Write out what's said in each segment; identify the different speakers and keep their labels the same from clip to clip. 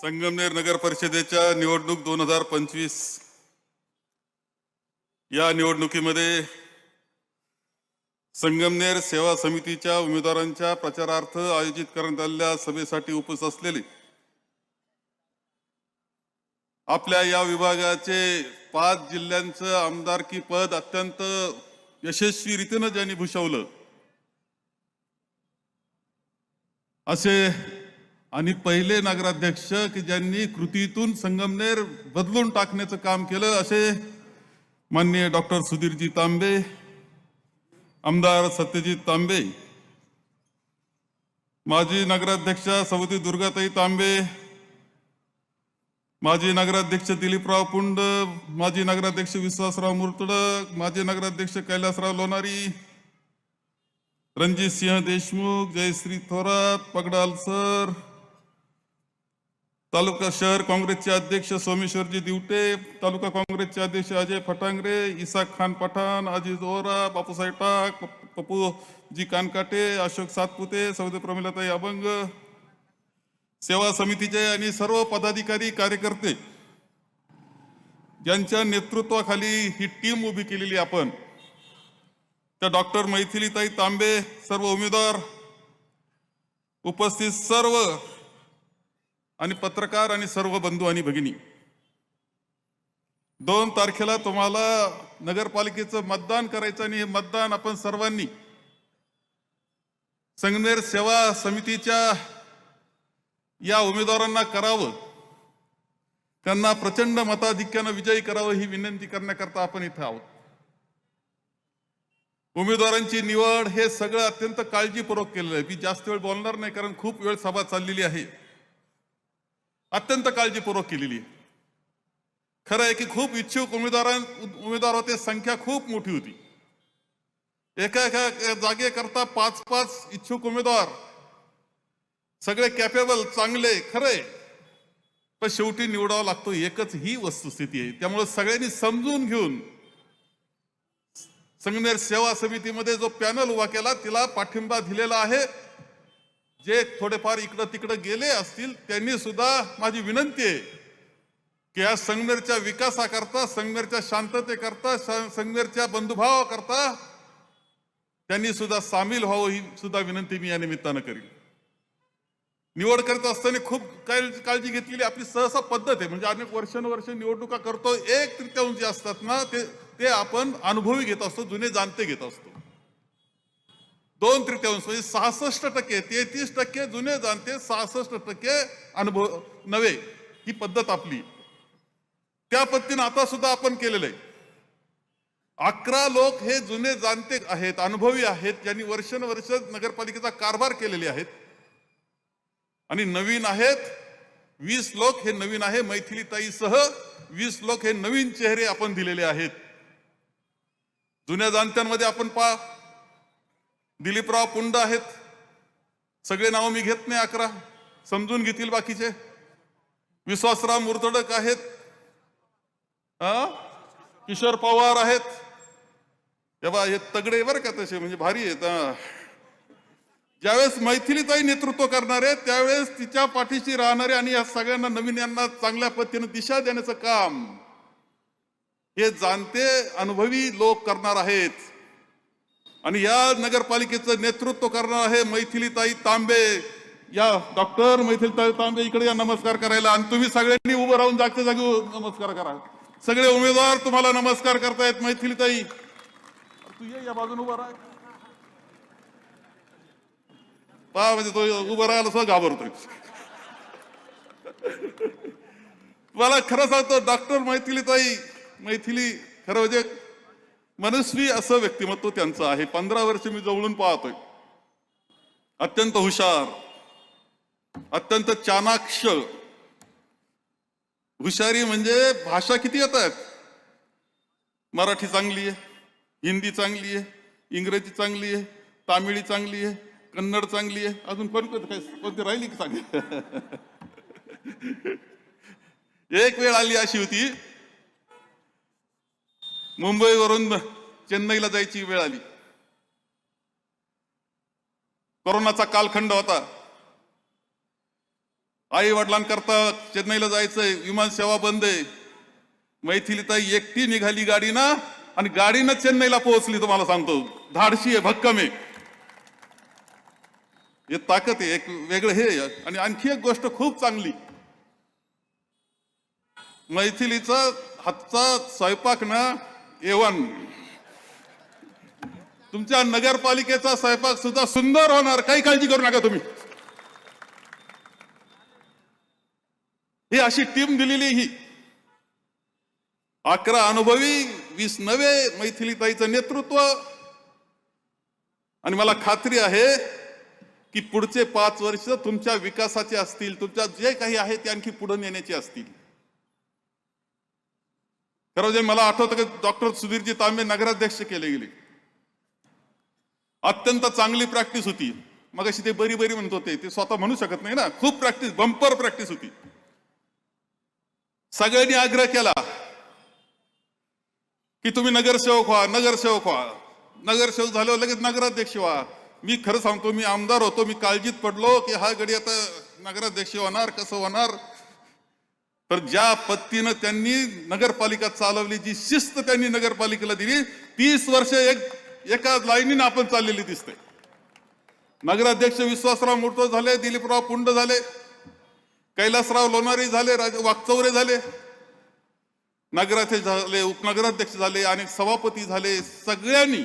Speaker 1: संगमनेर नगर परिषदेच्या निवडणूक 2025 या निवडणुकीमध्ये संगमनेर सेवा समितीच्या उमेदवारांच्या प्रचारार्थ आयोजित करण्यात आलेल्या सभेसाठी उपस्थित असलेले आपल्या या विभागाचे 5 जिल्ह्यांचं आमदारकी पद अत्यंत यशस्वी रीतीने ज्यांनी भूषवलं असे आणि पहिले नगराध्यक्ष की ज्यांनी कृतीतून संगमनेर बदलून टाकण्याचं काम केलं असे माननीय डॉक्टर सुधीरजी तांबे, आमदार सत्यजित तांबे, माजी नगराध्यक्ष सवती दुर्गाताई तांबे, माजी नगराध्यक्ष दिलीपराव पुंड, माजी नगराध्यक्ष विश्वासराव मुर्तडक, माजी नगराध्यक्ष कैलासराव लोणारी, रणजित सिंह देशमुख, जयश्री थोरात, पगडाल सर, तालुका शहर काँग्रेसचे अध्यक्ष सोमेश्वरजी दिवटे, तालुका काँग्रेसचे अध्यक्ष अजय फटांगरे, इसाक खान पठाण, अजिज ओरा, बापूसाहेब टाक, पप्पूजी कानकाटे, अशोक सातपुते, सौदे प्रमिलाताई अभंग, सेवा समितीचे आणि सर्व पदाधिकारी कार्यकर्ते ज्यांच्या नेतृत्वाखाली ही टीम उभी केलेली आपण, त्या डॉक्टर मैथिलीताई तांबे, सर्व उमेदवार, उपस्थित सर्व आणि पत्रकार आणि सर्व बंधू आणि भगिनी, 2 तारखेला तुम्हाला नगरपालिकेचं मतदान करायचं आणि हे मतदान आपण सर्वांनी संगमनेर सेवा समितीच्या या उमेदवारांना करावं, त्यांना प्रचंड मताधिक्यानं विजयी करावं ही विनंती करण्याकरता आपण इथे आहोत. उमेदवारांची निवड हे सगळं अत्यंत काळजीपूर्वक केलेलं आहे. मी जास्त वेळ बोलणार नाही कारण खूप वेळ सभा चाललेली आहे. अत्यंत काळजीपूर्वक केलेली आहे. खरं आहे की खूप इच्छुक उमेदवार होते, संख्या खूप मोठी होती. एका जागेकरता 5-5 इच्छुक उमेदवार, सगळे कॅपेबल, चांगले, खरे, पण शेवटी निवडावा लागतो एकच, ही वस्तुस्थिती आहे. त्यामुळे सगळ्यांनी समजून घेऊन संगमनेर सेवा समितीमध्ये जो पॅनल उभा केला तिला पाठिंबा दिलेला आहे. जे थोडेफार इकडं तिकडं गेले असतील त्यांनी सुद्धा माझी विनंती आहे की या संगमनेरच्या विकासाकरता, संगमनेरच्या शांततेकरता, संगमनेरच्या बंधुभावाकरता त्यांनी सुद्धा सामील व्हावं ही सुद्धा विनंती मी या निमित्तानं करीन. निवड करत असताना खूप काळजी घेतलेली आपली सहसा पद्धत आहे. म्हणजे अनेक वर्षानुवर्ष निवडणुका करतो, 1/3 जे असतात ना ते आपण अनुभवी घेत असतो, जुने जाणते घेत असतो. 2/3 म्हणजे 66%, 33% जुने जाणते, 66% अनुभव नवे, ही पद्धत आपली. त्या पद्धतीने आता सुद्धा आपण केलेलं आहे. 11 लोक हे जुने जाणते आहेत, अनुभवी आहेत, ज्यांनी वर्षानुवर्ष नगरपालिकेचा कारभार केलेले आहेत. आणि नवीन आहेत 20 लोक, हे नवीन आहे. मैथिलीताईसह 20 लोक हे नवीन चेहरे आपण दिलेले आहेत. जुन्या जाणत्यांमध्ये आपण दिलीपराव पुंड आहेत, सगळे नाव मी घेत नाही, 11 समजून घेतील बाकीचे. विश्वासराव मुर्तडक आहेत, किशोर पवार आहेत, हे तगडे बरं का, तसे म्हणजे भारी आहेत. ज्यावेळेस मैथिलीताई नेतृत्व करणार आहे त्यावेळेस तिच्या पाठीशी राहणारे आणि या सगळ्यांना नवीन यांना चांगल्या पद्धतीने दिशा देण्याचं काम हे जाणते अनुभवी लोक करणार आहेत. आणि या नगरपालिकेचं नेतृत्व करणार आहे मैथिलीताई तांबे. या डॉक्टर मैथिलीताई तांबे इकडे या नमस्कार करायला. आणि तुम्ही सगळ्यांनी उभं राहून जागच्या जागी नमस्कार करा. सगळे उमेदवार तुम्हाला नमस्कार करतायत. मैथिलीताई तू ये या बाजून उभा राहा. पहा म्हणजे तो उभं राहायला सुद्धा घाबरतोय. मला खरं सांगतो डॉक्टर मैथिली खरं म्हणजे मनस्वी असं व्यक्तिमत्व त्यांचं आहे. 15 वर्ष मी जवळून पाहतोय. अत्यंत हुशार, अत्यंत चाणाक्ष. हुशारी म्हणजे भाषा किती येतात. मराठी चांगली आहे, हिंदी चांगली आहे, इंग्रजी चांगली आहे, तामिळी चांगली आहे, कन्नड चांगली आहे. अजून कोणती राहिली की चांगली. एक वेळ आली अशी होती, मुंबईवरून चेन्नईला जायची वेळ आली. कोरोनाचा कालखंड होता. आई वडिलांकरता चेन्नईला जायचंय, विमान सेवा बंद आहे. मैथिलीताई एकटी निघाली गाडीनं आणि गाडीनं चेन्नईला पोहोचली. तुम्हाला सांगतो, धाडशी आहे, भक्कम आहे. हे ताकद आहे, एक वेगळं हे. आणि आणखी एक गोष्ट खूप चांगली, मैथिलीचा हातचा स्वयंपाक ना एवन. तुमच्या नगरपालिकेचा स्वयंपाक सुद्धा सुंदर होणार, काही काळजी करू नका तुम्ही. ही अशी टीम दिलेली, ही 11 अनुभवी 20 नवे मैथिलीताईचं नेतृत्व. आणि मला खात्री आहे की पुढचे 5 वर्ष तुमच्या विकासाचे असतील, तुमच्या जे काही आहे ते आणखी पुढे नेण्याचे असतील. खरं जे मला आठवतं की डॉक्टर सुधीरजी तांबे नगराध्यक्ष केले गेले, अत्यंत चांगली प्रॅक्टिस होती. मग अशी ते बरी बरी म्हणत होते, ते स्वतः म्हणू शकत नाही ना, खूप प्रॅक्टिस, बंपर प्रॅक्टिस होती. सगळ्यांनी आग्रह केला की तुम्ही नगरसेवक व्हा, नगरसेवक व्हा. नगरसेवक झाल्यावर लगेच नगराध्यक्ष व्हा. मी खरं सांगतो, मी आमदार होतो, मी काळजीत पडलो की हा गडी आता नगराध्यक्ष होणार, कसं होणार. तर ज्या पद्धतीनं त्यांनी नगरपालिका चालवली, जी शिस्त त्यांनी नगरपालिकेला दिली, 30 वर्ष एका लाईनीनं आपण चाललेली दिसते. नगराध्यक्ष विश्वासराव मोठे झाले, दिलीपराव पुंड झाले, कैलासराव लोणारी झाले, वाकचौरे झाले, नगराध्यक्ष झाले, उपनगराध्यक्ष झाले, अनेक सभापती झाले. सगळ्यांनी,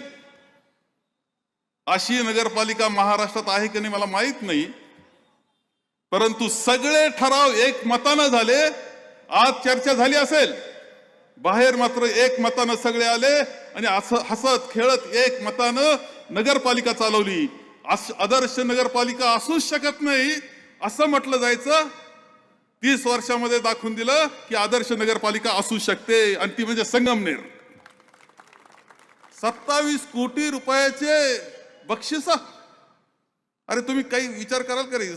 Speaker 1: अशी नगरपालिका महाराष्ट्रात आहे की नाही मला माहित नाही, परंतु सगळे ठराव एक मतानं झाले. आज चर्चा झाली असेल, बाहेर मात्र एक मतानं सगळे आले आणि असं हसत खेळत एक मतानं नगरपालिका चालवली. आदर्श नगरपालिका असूच शकत नाही असं म्हटलं जायचं. 30 वर्षामध्ये दाखवून दिलं की आदर्श नगरपालिका असू शकते, आणि ती म्हणजे संगमनेर. 27 कोटी रुपयाचे बक्षिस. अरे तुम्ही काही विचार कराल का रे,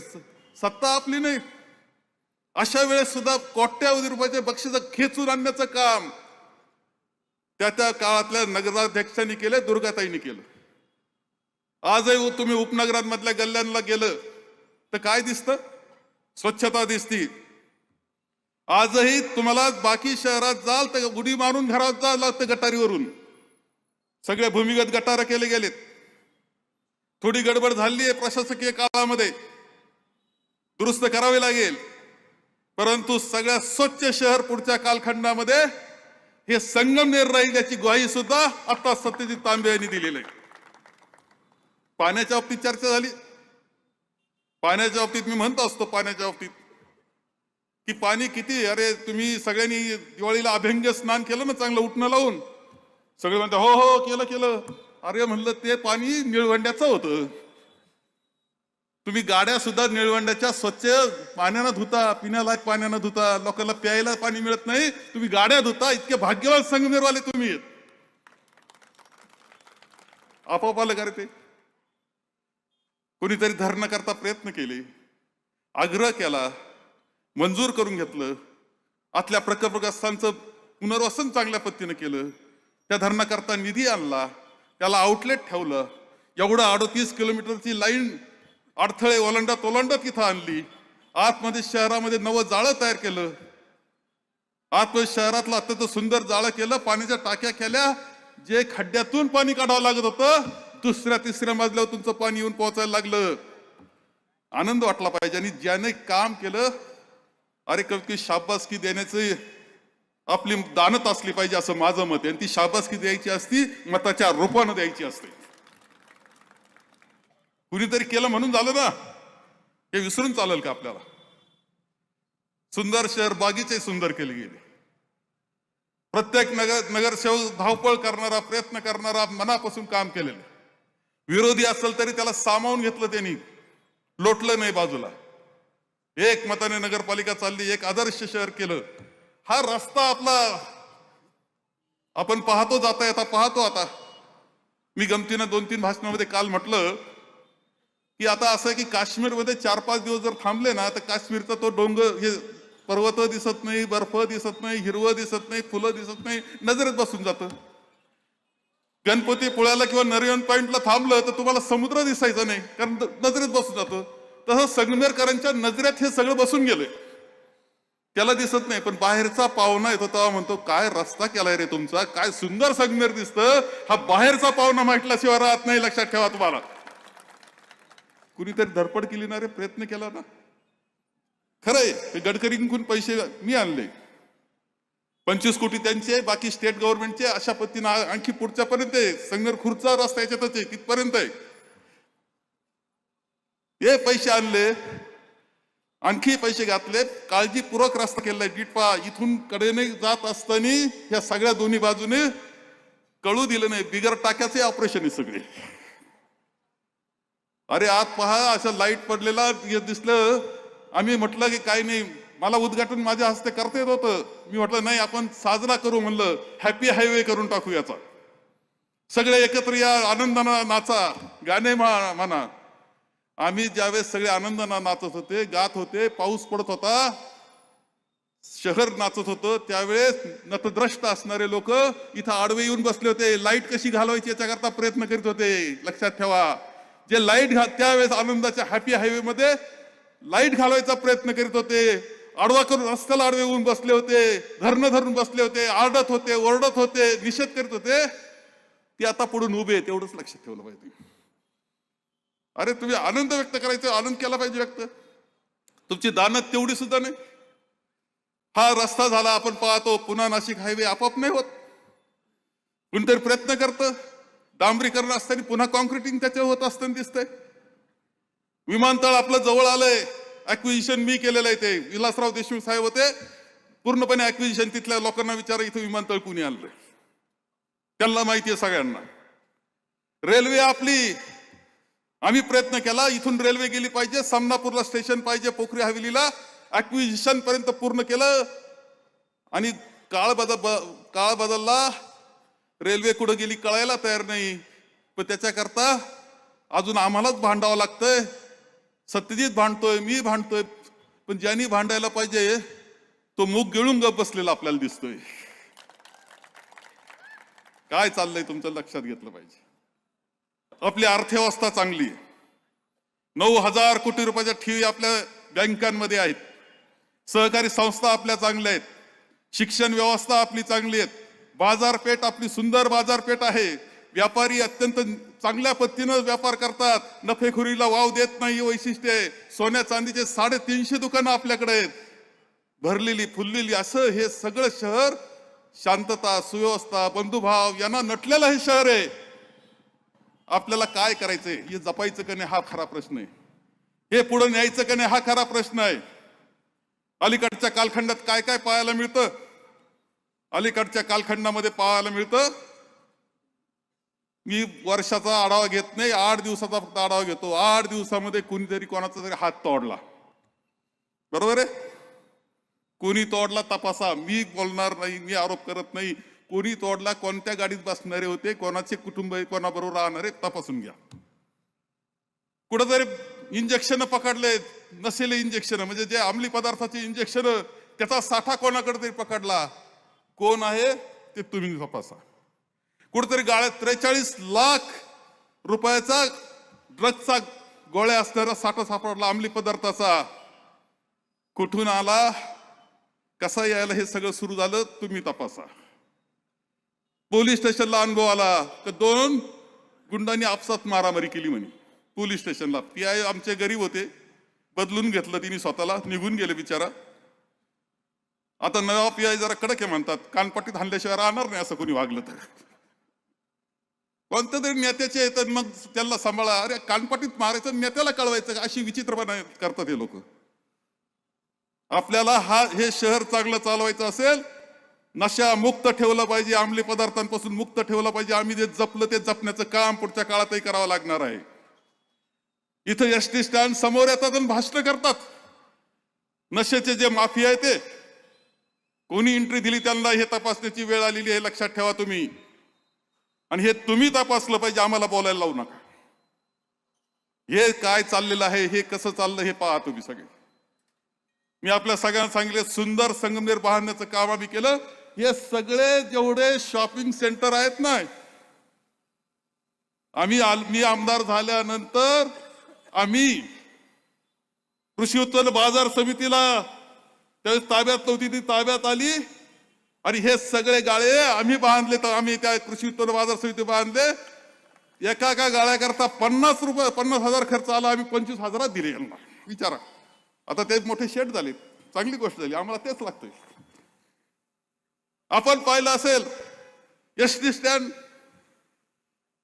Speaker 1: सत्ता आपली नाही, अशा वेळेस सुद्धा कोट्यावधी रुपयाचे बक्षीस खेचून आणण्याचं काम त्या काळातल्या नगराध्यक्षांनी केलं, दुर्गाताईंनी केलं. आजही तुम्ही उपनगरांमधल्या गल्ल्यांना गेलं तर काय दिसतं? स्वच्छता दिसती. आजही तुम्हाला बाकी शहरात जाल तर उडी मारून घरात जावं लागतं गटारीवरून. सगळे भूमिगत गटार केले गेलेत. थोडी गडबड झाली आहे प्रशासकीय काळामध्ये, दुरुस्त करावे लागेल, परंतु सगळ्यात स्वच्छ शहर पुढच्या कालखंडामध्ये हे संगमनेर राहील याची ग्वाही सुद्धा आता सत्यजित तांबे यांनी दिलेली आहे. पाण्याच्या बाबतीत चर्चा झाली. पाण्याच्या बाबतीत मी म्हणत असतो, पाण्याच्या बाबतीत की पाणी किती, अरे तुम्ही सगळ्यांनी दिवाळीला अभ्यंग स्नान केलं ना चांगलं उठणं लावून. सगळे म्हणतात हो हो केलं केलं. अरे म्हणलं ते पाणी निळवंड्याचं होतं. तुम्ही गाड्या सुद्धा निळवंड्याच्या स्वच्छ पाण्यानं धुता, पिण्यालायक पाण्यानं धुता, लोकांना प्यायला पाणी मिळत नाही, तुम्ही गाड्या धुता. इतके भाग्यवान संगमनेरवाले तुम्ही. आपोआप आलं का रे ते? कोणीतरी धरणं करता प्रयत्न केले, आग्रह केला, मंजूर करून घेतलं. आतल्या प्रकल्पग्रस्तांचं पुनर्वसन चांगल्या पद्धतीनं केलं. त्या धरणाकरता निधी आणला, त्याला आउटलेट ठेवलं. एवढं 38 किलोमीटरची लाईन अडथळे ओलांडत ओलांडत इथं आणली. आतमध्ये शहरामध्ये नवं जाळं तयार केलं. आतमध्ये शहरातलं अत्यंत सुंदर जाळं केलं. पाण्याच्या टाक्या केल्या. जे खड्ड्यातून पाणी काढावं लागत होतं, दुसऱ्या तिसऱ्या मजल्यावर तुमचं पाणी येऊन पोहोचायला लागलं. आनंद वाटला पाहिजे. आणि ज्याने काम केलं, अरे कधी शाबासकी देण्याची आपली दानत असली पाहिजे असं माझं मत आहे. आणि ती शाबासकी द्यायची असती मताच्या रूपानं द्यायची असते. कुणीतरी केलं म्हणून झालं ना, हे विसरून चालेल का आपल्याला? सुंदर शहर, बागीचे सुंदर केले गेले. प्रत्येक नगरसेवक धावपळ करणारा, प्रयत्न करणारा, मनापासून काम केलेलं. विरोधी असेल तरी त्याला सामावून घेतलं त्यांनी, लोटलं नाही बाजूला. एक मताने नगरपालिका चालली, एक आदर्श शहर केलं. हा रस्ता आपला आपण पाहतो, जाता येता पाहतो. आता मी गमतीनं 2-3 भाषणामध्ये काल म्हटलं की आता असं आहे की काश्मीरमध्ये 4-5 दिवस जर थांबले ना तर काश्मीरचा तो डोंगर, हे पर्वत दिसत नाही, बर्फ दिसत नाही, हिरवं दिसत नाही, फुलं दिसत नाही, नजरेत बसून जातं. गणपतीपुळ्याला किंवा नरिमन पॉइंटला थांबलं तर तुम्हाला समुद्र दिसायचा नाही, कारण नजरेत बसून जातं. तसं संगमेरकरांच्या नजरेत हे सगळं बसून गेलंय. त्याला दिसत नाही, पण बाहेरचा पाहुणा येतो तेव्हा म्हणतो काय रस्ता केलाय रे तुमचा, काय सुंदर संगमेर दिसतं. हा बाहेरचा पाहुणा म्हटल्याशिवाय राहत नाही, लक्षात ठेवा. तुम्हाला कुणीतरी धडपड केली ना रे, प्रयत्न केला ना. खरंय गडकरींकडून पैसे मी आणले, 25 कोटी त्यांचे, बाकी स्टेट गव्हर्नमेंटचे. अशा पद्धतीनं आणखी पुढच्या पर्यंत आहे. संगमेर खुर्चा रस्ता याच्यातच आहे, तिथपर्यंत आहे. हे पैसे आणले, आणखी पैसे घातले, काळजीपूर्वक रस्ता केलाय. गिटपा इथून कडेने जात असताना या सगळ्या दोन्ही बाजूने कळू दिलं नाही. बिगर टाक्याचे ऑपरेशन आहे सगळे. अरे आत पहा, असं लाईट पडलेला दिसलं. आम्ही म्हटलं की काही नाही, मला उद्घाटन माझ्या हस्ते करता येत होतं. मी म्हटलं नाही, आपण साजरा करू, म्हणलं हॅपी हायवे करून टाकू याचा. सगळे एकत्र या, आनंदानं नाचा, गाणे म्हणा. आम्ही ज्यावेळेस सगळे आनंदानं नाचत होते, गात होते, पाऊस पडत होता, शहर नाचत होतं, त्यावेळेस नतद्रष्ट असणारे लोक इथं आडवे येऊन बसले होते. लाईट कशी घालवायची याच्याकरता प्रयत्न करीत होते. लक्षात ठेवा, जे लाईट त्यावेळेस आनंदाच्या हॅपी हायवे मध्ये लाईट घालवायचा प्रयत्न करीत होते, आडवा करून रस्त्याला आडवे येऊन बसले होते, धरून बसले होते, आरडत होते, ओरडत होते, निषेध करीत होते, ते आता पुढून उभे. तेवढंच लक्षात ठेवलं पाहिजे. अरे तुम्ही आनंद व्यक्त करायचा, आनंद केला पाहिजे व्यक्त. तुमची दानत तेवढी सुद्धा नाही. हा रस्ता झाला, आपण पाहतो पुन्हा नाशिक हायवे आपोआप नाही होत. कोणतरी प्रयत्न करतं, डांबरीकरण असताना पुन्हा कॉन्क्रिटिंग त्याच्यावर होत असताना दिसतंय. विमानतळ आपलं जवळ आलंय, ऍक्विजिशन मी केलेलं आहे. ते विलासराव देशमुख साहेब होते, पूर्णपणे ऍक्विजिशन. तिथल्या लोकांना विचारा इथं विमानतळ कुणी आणलंय, त्यांना माहिती आहे सगळ्यांना. रेल्वे आपली, आम्ही प्रयत्न केला, इथून रेल्वे गेली पाहिजे, सामनापूरला स्टेशन पाहिजे, पोखरी हवेलीला, ऍक्विजिशन पर्यंत पूर्ण केलं. आणि काळ बदलला, रेल्वे कुठं गेली कळायला तयार नाही. पण त्याच्याकरता अजून आम्हालाच भांडावं लागतंय. सत्यजित भांडतोय, मी भांडतोय, पण ज्यांनी भांडायला पाहिजे तो मुख गिळून गप बसलेला आपल्याला दिसतोय. काय चाललंय तुमचं लक्षात घेतलं पाहिजे. आपली अर्थव्यवस्था चांगली आहे. 9,000 कोटी रुपयाच्या ठेवी आपल्या बँकांमध्ये आहेत. सहकारी संस्था आपल्या चांगल्या आहेत. शिक्षण व्यवस्था आपली चांगली आहे. बाजारपेठ आपली सुंदर बाजारपेठ आहे. व्यापारी अत्यंत चांगल्या पद्धतीनं व्यापार करतात, नफेखोरीला वाव देत नाही, वैशिष्ट्य आहे. सोन्या चांदीचे 350 दुकानं आपल्याकडे आहेत, भरलेली फुललेली. असं हे सगळं शहर शांतता, सुव्यवस्था, बंधुभाव यांना नटलेलं हे शहर आहे. आपल्याला काय करायचंय, हे जपायचं का नाही हा खरा प्रश्न आहे. हे पुढे न्यायचं का नाही हा खरा प्रश्न आहे. अलीकडच्या कालखंडात काय काय पाहायला मिळतं. अलीकडच्या कालखंडामध्ये पाहायला मिळतं, मी वर्षाचा आढावा घेत नाही, 8 दिवसाचा फक्त आढावा घेतो. 8 दिवसामध्ये कुणीतरी कोणाचा तरी हात तोडला, बरोबर आहे. कोणी तोडला तपासा. मी बोलणार नाही, मी आरोप करत नाही. कोणी तोडला, कोणत्या गाडीत बसणारे होते, कोणाचे कुटुंब, कोणाबरोबर राहणारे, तपासून घ्या. कुठंतरी इंजेक्शन पकडले, नसेले इंजेक्शन, म्हणजे जे अंमली पदार्थाचे इंजेक्शन, त्याचा साठा कोणाकडे तरी पकडला, कोण आहे ते तुम्ही तपासा. कुठेतरी गाळ्यात 43 लाख रुपयाचा ड्रग्जचा गोळ्या असणारा साठा सापडला, अंमली पदार्थाचा. कुठून आला, कसा यायला, हे सगळं सुरू झालं, तुम्ही तपासा. पोलीस स्टेशनला अनुभव आला तर 2 गुंडांनी आपसात मारामारी केली म्हणे पोलीस स्टेशनला. PI आमचे गरीब होते, बदलून घेतलं तिने स्वतःला, निघून गेले बिचारा. आता नवा PI जरा कडक आहे म्हणतात, कानपट्टीत हाणल्याशिवाय राहणार नाही असं कोणी वागलं तर. कोणत्या तरी नेत्याचे येतात, मग त्याला सांभाळा. अरे कानपट्टीत मारायचं, नेत्याला कळवायचं, अशी विचित्रपणा करतात हे लोक. आपल्याला हे शहर चांगलं चालवायचं असेल, नशा मुक्त ठेवलं पाहिजे, अंमली पदार्थांपासून मुक्त ठेवलं पाहिजे. आम्ही जे जपलं ते जपण्याचं काम पुढच्या काळातही करावं लागणार आहे. इथं SD स्टँड समोर येतात आणि भाषण करतात. नशेचे जे माफिया आहे ते, कोणी एंट्री दिली त्यांना हे तपासण्याची वेळ आलेली आहे, लक्षात ठेवा तुम्ही. आणि हे तुम्ही तपासलं पाहिजे, आम्हाला बोलायला लावू नका. हे काय चाललेलं आहे, हे कसं चाललं हे पहा तुम्ही सगळे. मी आपल्या सगळ्यांना सांगितले, सुंदर संगमनेर बांधण्याचं काम आम्ही केलं. हे सगळे जेवढे शॉपिंग सेंटर आहेत ना, मी आमदार झाल्यानंतर आम्ही कृषी उत्पन्न बाजार समितीला त्यावेळेस ताब्यात नव्हती, ती ताब्यात आली आणि हे सगळे गाळे आम्ही बांधले. तर आम्ही त्या कृषी उत्पन्न बाजार समिती बांधले. एका गाळ्याकरता 50,000 खर्च आला. आम्ही 25,000 दिले यांना. विचारा. आता ते मोठे शेड झाले. चांगली गोष्ट झाली. आम्हाला तेच लागतंय. आपण पाहिलं असेल एसटी स्टँड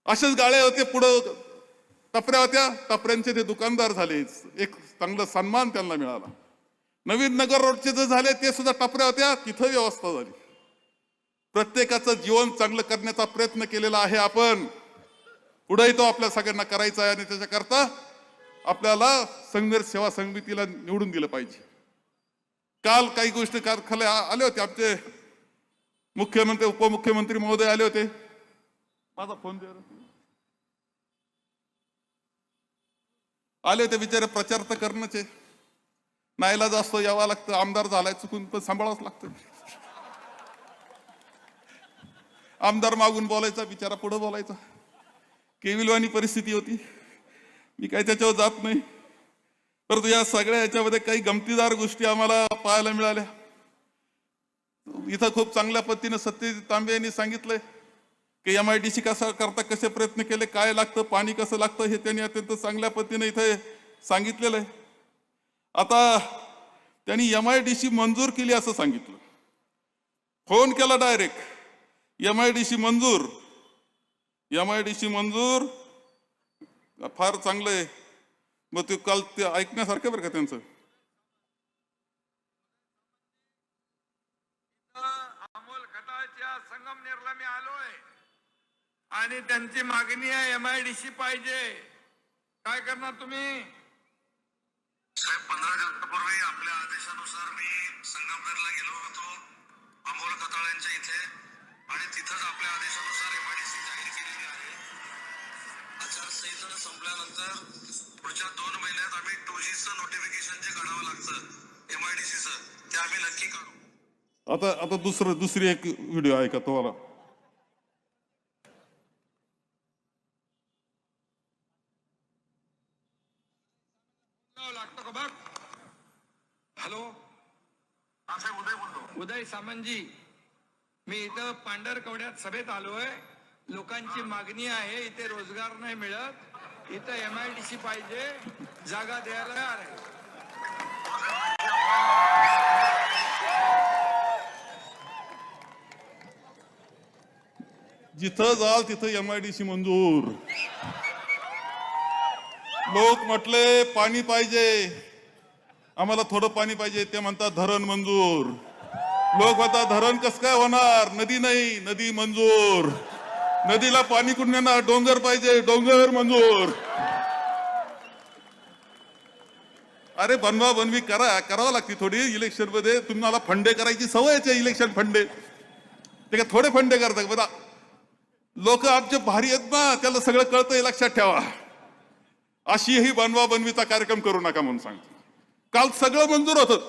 Speaker 1: असेच गाळे होते, पुढं टपऱ्या होत्या, टपऱ्यांचे ते दुकानदार झाले. एक चांगला सन्मान त्यांना मिळाला. नवीन नगर रोडचे जे झाले ते सुद्धा टपऱ्या होत्या, तिथं व्यवस्था झाली. प्रत्येकाचं जीवन चांगलं करण्याचा प्रयत्न केलेला आहे आपण. पुढेही तो आपल्या सगळ्यांना करायचा आहे आणि त्याच्याकरता आपल्याला संघर्ष सेवा समितीला निवडून दिलं पाहिजे. काल काही गोष्टी खाली आले होते. आमचे मुख्यमंत्री उपमुख्यमंत्री महोदय आले होते. माझा फोन दे. आले होते बिचारे. प्रचार तर करणंच नाईलाज असतो, यावं लागतं. आमदार झालाय चुकून पण सांभाळावंच लागतं. आमदार मागून बोलायचा, बिचारा पुढे बोलायचा. केविलवाणी परिस्थिती होती. मी काही त्याच्यावर जात नाही, परंतु या सगळ्या याच्यामध्ये काही गमतीदार गोष्टी आम्हाला पाहायला मिळाल्या. इथं खूप चांगल्या पद्धतीने सत्यजित तांबे यांनी सांगितलंय की MIDC कसा करता, कसे प्रयत्न केले, काय लागतं, पाणी कसं लागतं, हे त्यांनी अत्यंत चांगल्या पद्धतीने इथे सांगितलेलं आहे. आता त्यांनी MIDC मंजूर केली असं सांगितलं. फोन केला डायरेक्ट. MIDC मंजूर. MIDC मंजूर फार चांगलं आहे. मग ते काल ते ऐकण्यासारखं बरं का त्यांचं.
Speaker 2: अमोल खताळच्या संगमनेरला मी आलोय आणि त्यांची मागणी आहे MIDC पाहिजे. काय करणार तुम्ही?
Speaker 3: साहेब 15 दिवसापूर्वी आपल्या आदेशानुसार मी संगमनेरला गेलो होतो अमोल खताळ्यांच्या इथे आणि तिथंच आपल्या आदेशानुसार MIDC जाहीर केलेली आहे. आचारसंहिता संपल्यानंतर पुढच्या 2 महिन्यात आम्ही 2Gचं नोटिफिकेशन जे काढावं लागतं MIDCचं ते आम्ही नक्की काढू.
Speaker 1: आता दुसरी एक व्हिडिओ आहे का तुम्हाला?
Speaker 2: लागतो का बघ. हॅलो,
Speaker 3: उदय बोलतो.
Speaker 2: उदय सामंतजी, मी इथं पांढरकवड्यात सभेत आलोय. लोकांची मागणी आहे, इथे रोजगार नाही मिळत, इथं MIDC पाहिजे, जागा द्यायला तयार आहे.
Speaker 1: जिथं जाल तिथं MIDC मंजूर. लोक म्हटले पाणी पाहिजे, आम्हाला थोडं पाणी पाहिजे, ते म्हणतात धरण मंजूर. लोक म्हणतात धरण कसं काय होणार, नदी नाही, नदी मंजूर. नदीला पाणी कुठून येणार, डोंगर पाहिजे, डोंगर मंजूर. अरे बनवा बनवी करावं लागते थोडी. इलेक्शन मध्ये तुम्हाला फंडे करायची सवयच आहे. इलेक्शन फंडे ते काय थोडे फंडे करतात बघा. लोक आमचे भारी आहेत ना, त्याला सगळं कळतंय, लक्षात ठेवा. अशीही बनवा बनवीचा कार्यक्रम करू नका म्हणून सांगतो. काल सगळं मंजूर होतं.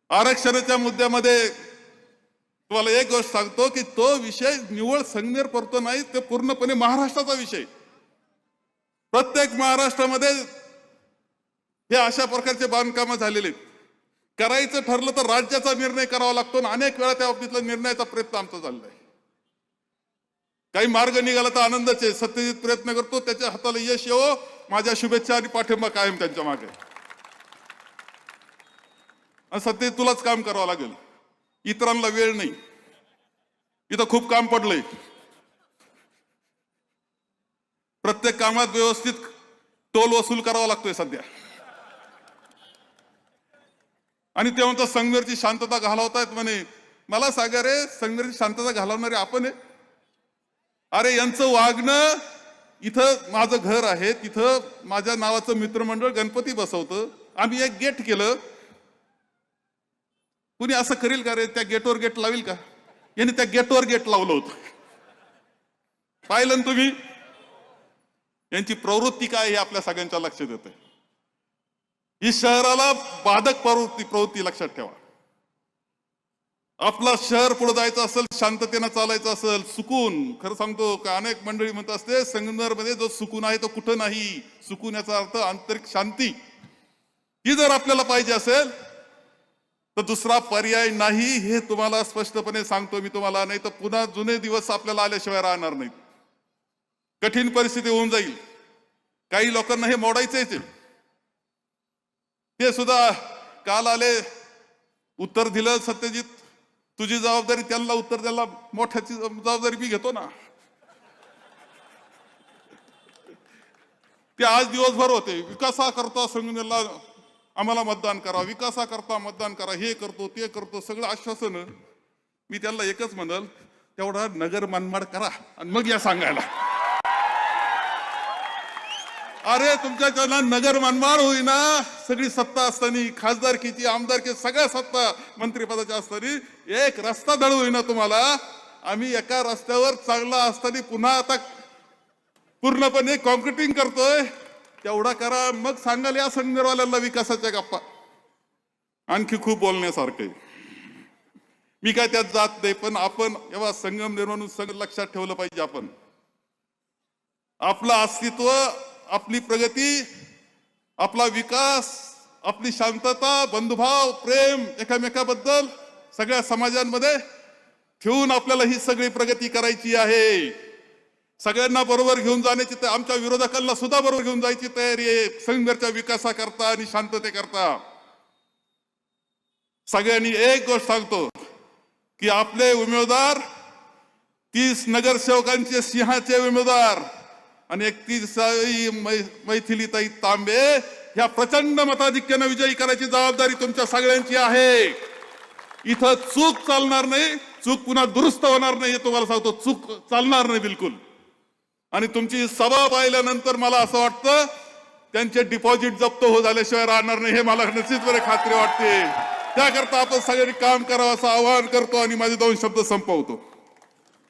Speaker 1: आरक्षणाच्या मुद्द्यामध्ये तुम्हाला एक गोष्ट सांगतो की तो विषय निव्वळ संगमेर पुरतो नाही, ते पूर्णपणे महाराष्ट्राचा विषय. प्रत्येक महाराष्ट्रामध्ये हे अशा प्रकारचे बांधकाम झालेले. करायचं ठरलं तर राज्याचा निर्णय करावा लागतो आणि अनेक वेळा त्या बाबतीतला निर्णयाचा प्रयत्न आमचा चाललाय. काही मार्ग निघाला तर आनंदच आहे. सत्यजित प्रयत्न करतो, त्याच्या हाताला यश येवो. माझ्या शुभेच्छा आणि पाठिंबा कायम त्यांच्या मागे. आणि सत्यजित तुलाच काम करावं लागेल, इतरांना वेळ नाही. इथं खूप काम पडलंय. प्रत्येक कामात व्यवस्थित टोल वसूल करावा लागतोय सध्या. आणि ते म्हणतात संगमेरची शांतता घालवतायत म्हणे. मला सांगा रे, संगमेरची शांतता घालवणारे आपण आहे? अरे यांचं वागणं, इथं माझं घर आहे, तिथं माझ्या नावाचं मित्रमंडळ गणपती बसवतं, आम्ही एक गेट केलं. कुणी असं करेल का रे? त्या गेटवर गेट लावेल का? यांनी त्या गेटवर गेट लावलं होतं. पाहिलं तुम्ही यांची प्रवृत्ती काय हे आपल्या सगळ्यांच्या लक्षात येते. ही शहराला बाधक प्रवृत्ती लक्षात ठेवा. आपलं शहर पुढे जायचं असेल, शांततेनं चालायचं असेल, सुकून, खरं सांगतो का अनेक मंडळी म्हणत असते संगमनेरमध्ये जो सुकून आहे तो कुठं नाही. सुकून याचा अर्थ आंतरिक शांती. ही जर आपल्याला पाहिजे असेल तर दुसरा पर्याय नाही, हे तुम्हाला स्पष्टपणे सांगतो मी तुम्हाला. नाही तर पुन्हा जुने दिवस आपल्याला आल्याशिवाय राहणार नाहीत. कठीण परिस्थिती होऊन जाईल. काही लोकांना हे मोडायचंच आहे. ते सुद्धा काल आले, उत्तर दिलं, सत्यजित तुझी जबाबदारी, त्यांना उत्तर द्यायला मोठ्याची जबाबदारी मी घेतो ना. ते आज दिवसभर होते, विकासाकरता संघटनेला आम्हाला मतदान करा, विकासाकरता मतदान करा, हे करतो ते करतो, सगळं आश्वासन. मी त्यांना एकच म्हणल, तेवढा नगर मनमाड करा आणि मग या सांगायला. अरे तुमच्या त्यांना नगर मनमाड होईना, सगळी सत्ता असताना, खासदारकीची, आमदारकी, सगळ्या सत्ता मंत्रिपदाच्या असताना एक रस्ता दळ होईना तुम्हाला. आम्ही एका रस्त्यावर चांगला असताना पुन्हा आता पूर्णपणे कॉन्क्रिटिंग करतोय, तेवढा करा, मग सांगाल या संघटनेवाल्यांना विकासाच्या गप्पा. आणखी खूप बोलण्यासारखं आहे. मी काय त्यात जात नाही, पण आपण जेव्हा संगमनेर म्हणून सगळं लक्षात ठेवलं पाहिजे. आपण आपलं अस्तित्व, आपली प्रगती, आपला विकास, आपली शांतता, बंधुभाव, प्रेम एकमेकाबद्दल सगळ्या समाजांमध्ये ठेवून आपल्याला ही सगळी प्रगती करायची आहे. सगळ्यांना बरोबर घेऊन जाण्याची, आमच्या विरोधकांना सुद्धा बरोबर घेऊन जायची तयारी आहे संघर्षाच्या विकासाकरता आणि शांततेकरता. सगळ्यांनी एक गोष्ट सांगतो की आपले उमेदवार 30 नगरसेवकांचे सिंहाचे उमेदवार आणि 31 मैथिलीताई तांबे ह्या प्रचंड मताधिक्याने विजयी करायची जबाबदारी तुमच्या सगळ्यांची आहे. इथं चूक चालणार नाही, चूक पुन्हा दुरुस्त होणार नाही, हे तुम्हाला सांगतो. चूक चालणार नाही बिलकुल. आणि तुमची सभा पाहिल्यानंतर मला असं वाटतं त्यांचे डिपॉझिट जप्त हो झाल्याशिवाय राहणार नाही, हे मला निश्चितपणे खात्री वाटते. त्याकरता आपण सगळ्यांनी काम करावं असं आवाहन करतो आणि माझे 2 शब्द संपवतो.